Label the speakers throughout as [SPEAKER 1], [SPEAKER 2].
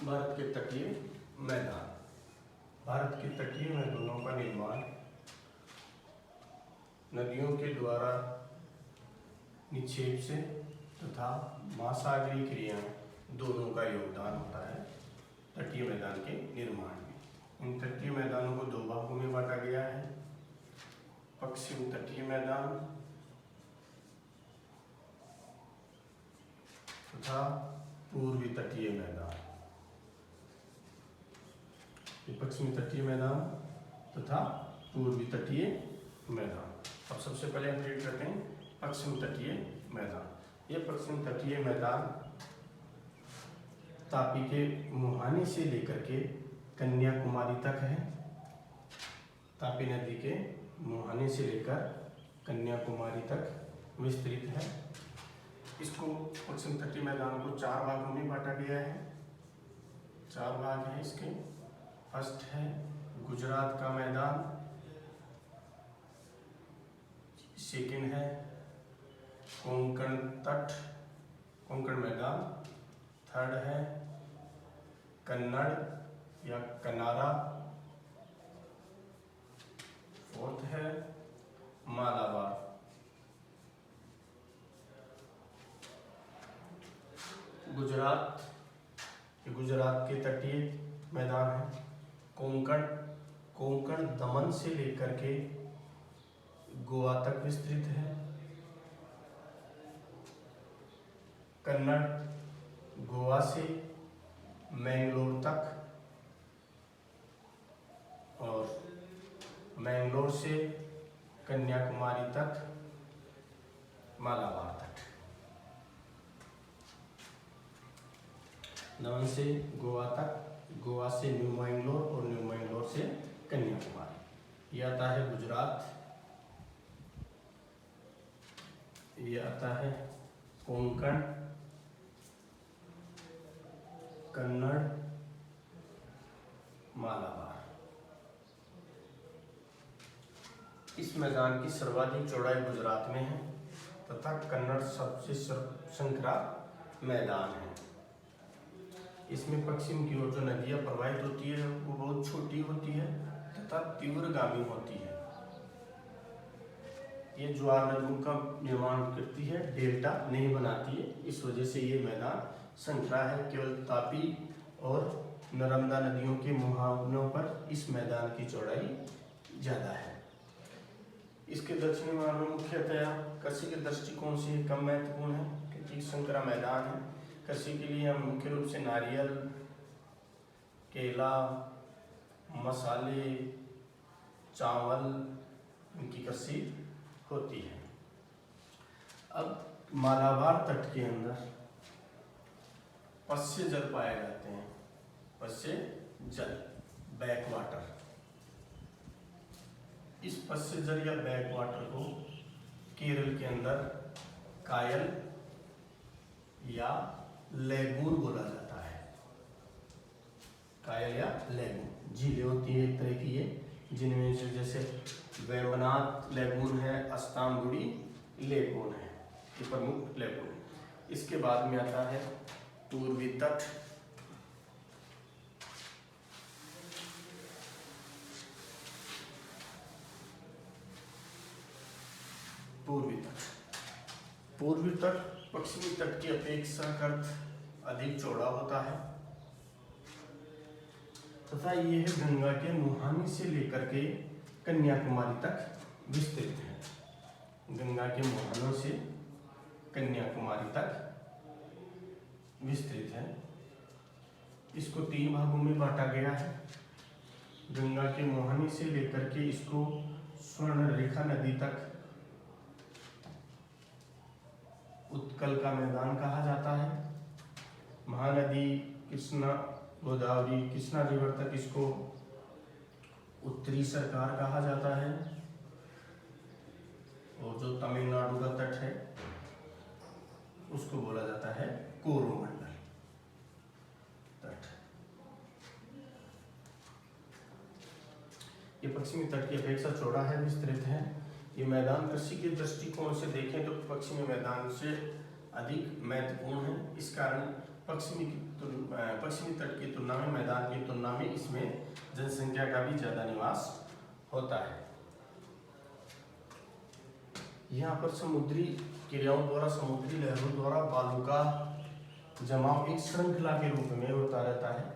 [SPEAKER 1] भारत के तटीय मैदान। भारत के तटीय मैदानों का निर्माण नदियों के द्वारा निक्षेप से तथा महासागरीय क्रिया दोनों का योगदान होता है तटीय मैदान के निर्माण में। इन तटीय मैदानों को दो भागों में बांटा गया है, पश्चिम तटीय मैदान तथा पूर्वी तटीय मैदान। पश्चिमी तटीय मैदान तथा पूर्वी तटीय मैदान। अब सबसे पहले हम रीड करते हैं पश्चिम तटीय मैदान। ये पश्चिम तटीय मैदान तापी के मुहाने से लेकर के कन्याकुमारी तक है। तापी नदी के मुहाने से लेकर कन्याकुमारी तक विस्तृत है। इसको पश्चिम तटीय मैदान को चार भागों में बांटा गया है। चार भाग हैं इसके। फर्स्ट है गुजरात का मैदान, सेकंड है कोंकण तट, कोंकण मैदान, थर्ड है कन्नड़ या कनारा, फोर्थ है मालाबार। गुजरात के तटीय मैदान है। कोंकण दमन से लेकर के गोवा तक विस्तृत है। कन्नड़ गोवा से मैंगलोर तक और मैंगलोर से कन्याकुमारी तक, मालाबार तक। दमन से गोवा तक, गोवा से न्यू मैंगलोर और न्यू मैंगलोर से कन्याकुमारी। ये आता है गुजरात। ये आता है कोंकण, कन्नड़, मालाबार। इस मैदान की सर्वाधिक चौड़ाई गुजरात में है तथा कन्नड़ सबसे संकरा मैदान है। इसमें पश्चिम की ओर जो नदियां प्रवाहित होती है वो बहुत छोटी होती है तथा तीव्रगामी होती है। ये ज्वार नदियों का निर्माण करती है, डेल्टा नहीं बनाती है। इस वजह से ये मैदान संकरा है। केवल तापी और नर्मदा नदियों के मुहानों पर इस मैदान की चौड़ाई ज़्यादा है। इसके दक्षिणी भाग में मुख्यतया कृषि के दृष्टिकोण से कम महत्वपूर्ण है क्योंकि संकरा मैदान है। कृषि के लिए हम मुख्य रूप से नारियल, केला, मसाले, चावल, इनकी कृषि होती है। अब मालाबार तट के अंदर पश्य जल पाए जाते हैं। पश्य जल, बैक वाटर। इस पश्य जल या बैक वाटर को केरल के अंदर कायल या लेगून बोला जाता है। कायल या लेगून झीलें होती है एक तरह की ये, जिनमें से जैसे वेम्बनाथ लेगून है, अस्तांगुड़ी लेगून है, ये प्रमुख लेगून। इसके बाद में आता है पूर्वी तट। पूर्वी तट पश्चिमी तट की अपेक्षाकृत अधिक चौड़ा होता है तथा यह गंगा के मुहाने से लेकर के कन्याकुमारी तक विस्तृत है। गंगा के मुहानों से कन्याकुमारी तक विस्तृत है। इसको तीन भागों में बांटा गया है। गंगा के मुहाने से लेकर के इसको स्वर्ण रेखा नदी तक उत्कल का मैदान कहा जाता है। महानदी कृष्णा, गोदावरी, कृष्णा रिवर तक इसको उत्तरी सरकार कहा जाता है। और जो तमिलनाडु का तट है उसको बोला जाता है कोरोमंडल तट। ये पश्चिमी तट की अपेक्षा चौड़ा है, विस्तृत है। ये मैदान कृषि के दृष्टिकोण से देखें तो पश्चिमी मैदान से अधिक महत्वपूर्ण है। इस कारण पश्चिमी तट की तुलना में, मैदान की तुलना में इसमें जनसंख्या का भी ज़्यादा निवास होता है। यहाँ पर समुद्री क्रियाओं द्वारा, समुद्री लहरों द्वारा बालू का जमाव एक श्रृंखला के रूप में होता रहता है,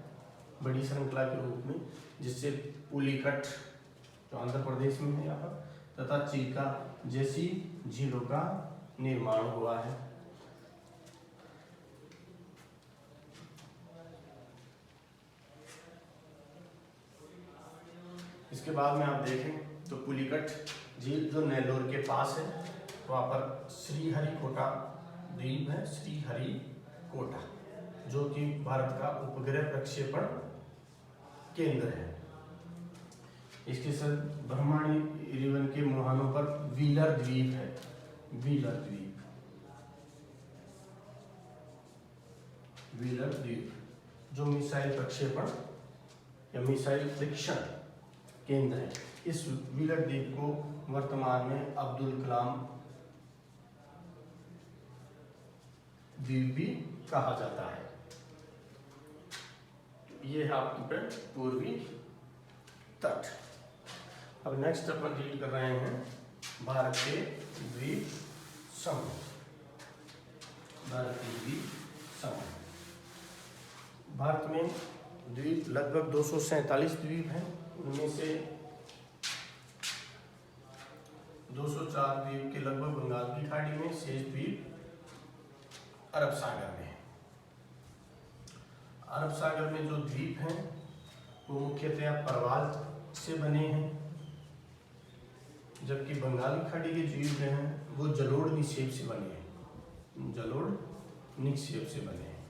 [SPEAKER 1] बड़ी श्रृंखला के रूप में, जिससे पुलिकट जो आंध्र प्रदेश में है यहाँ पर, तथा चिल्का जैसी झीलों का निर्माण हुआ है। इसके बाद में आप देखें तो पुलिकट झील जो नेल्लोर के पास है, वहाँ पर श्रीहरिकोटा द्वीप है, श्रीहरिकोटा, जो कि भारत का उपग्रह प्रक्षेपण केंद्र है। इसके साथ ब्रह्मणी रिवन के मुहानों पर व्हीलर द्वीप है, व्हीलर द्वीप, व्हीलर द्वीप जो मिसाइल प्रक्षेपण या मिसाइल परीक्षण केंद्र है। इस व्हीलर द्वीप को वर्तमान में अब्दुल कलाम द्वीप भी कहा जाता है। ये है आपके पूर्वी तट। अब नेक्स्ट अपन डील कर रहे हैं भारत के द्वीप समूह, भारत के द्वीप समूह। भारत में द्वीप लगभग 247 द्वीप हैं, उनमें से 204 द्वीप के लगभग बंगाल की खाड़ी में, शेष द्वीप अरब सागर में है। अरब सागर में जो द्वीप हैं वो मुख्यतया परवाल से बने हैं, जबकि बंगाल की खाड़ी के द्वीप हैं वो जलोढ़ निक्षेप से बने हैं, जलोढ़ निक्षेप से बने हैं।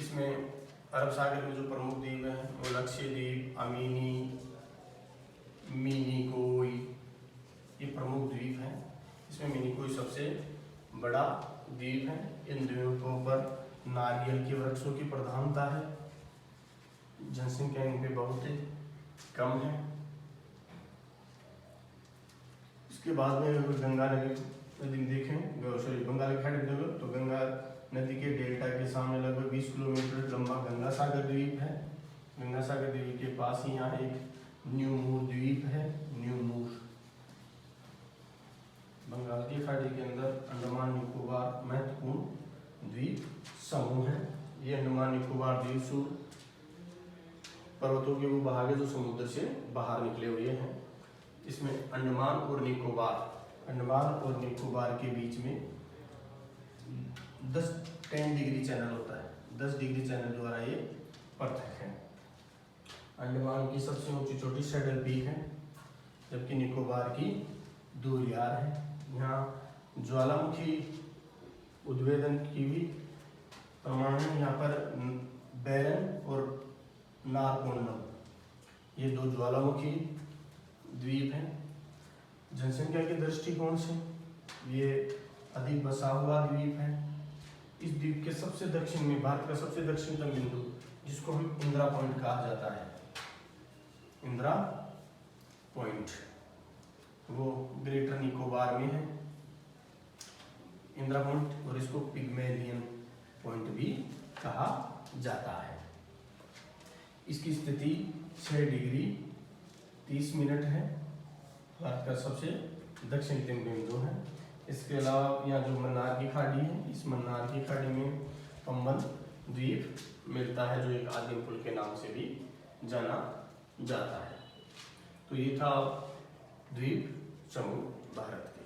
[SPEAKER 1] इसमें अरब सागर में जो प्रमुख द्वीप हैं वो लक्षद्वीप, अमीनी, मिनिकोई, ये प्रमुख द्वीप हैं। इसमें मिनिकोई सबसे बड़ा द्वीप है। इन द्वीपों पर नारियल के वृक्षों की प्रधानता है, जनसंख्या इन पे बहुत ही कम है। इसके बाद में गंगा नदी देखें, सॉरी बंगाल की खाड़ी में देखो तो गंगा नदी के डेल्टा के सामने लगभग 20 किलोमीटर लंबा गंगा सागर द्वीप है। गंगा सागर द्वीप के पास ही यहाँ एक न्यू मूर द्वीप है, न्यू मूर। बंगाल की खाड़ी के अंदर अंडमान निकोबार महत्वपूर्ण द्वीप समूह है। ये अंडमान निकोबार द्वीप सूर्य पर्वतों के वो भाग है जो समुद्र से बाहर निकले हुए हैं। इसमें अंडमान और निकोबार के बीच में 10 डिग्री चैनल होता है, 10 डिग्री चैनल द्वारा ये पृथक है। अंडमान की सबसे ऊंची चोटी सैडल पीक है, जबकि निकोबार की दूरियार है। यहाँ ज्वालामुखी उद्वेदन की भी प्रमाण है। यहाँ पर बैरन और नारकोंडम ये 2 ज्वालामुखी द्वीप हैं। जनसंख्या के दृष्टिकोण से ये अधिक बसा हुआ द्वीप है। इस द्वीप के सबसे दक्षिण में, भारत का सबसे दक्षिणतम बिंदु, जिसको हम इंदिरा पॉइंट कहा जाता है, इंदिरा पॉइंट, वो ग्रेटर निकोबार में है, इंदिरा पॉइंट, और इसको पिग्मेलियन पॉइंट भी कहा जाता है। इसकी स्थिति 6 डिग्री 30 मिनट है, भारत का सबसे दक्षिणतम बिंदु है। इसके अलावा यहाँ जो मन्नार की खाड़ी है, इस मन्नार की खाड़ी में पंबन द्वीप मिलता है, जो एक आदिम पुल के नाम से भी जाना जाता है। तो ये था द्वीप समूह भारत के।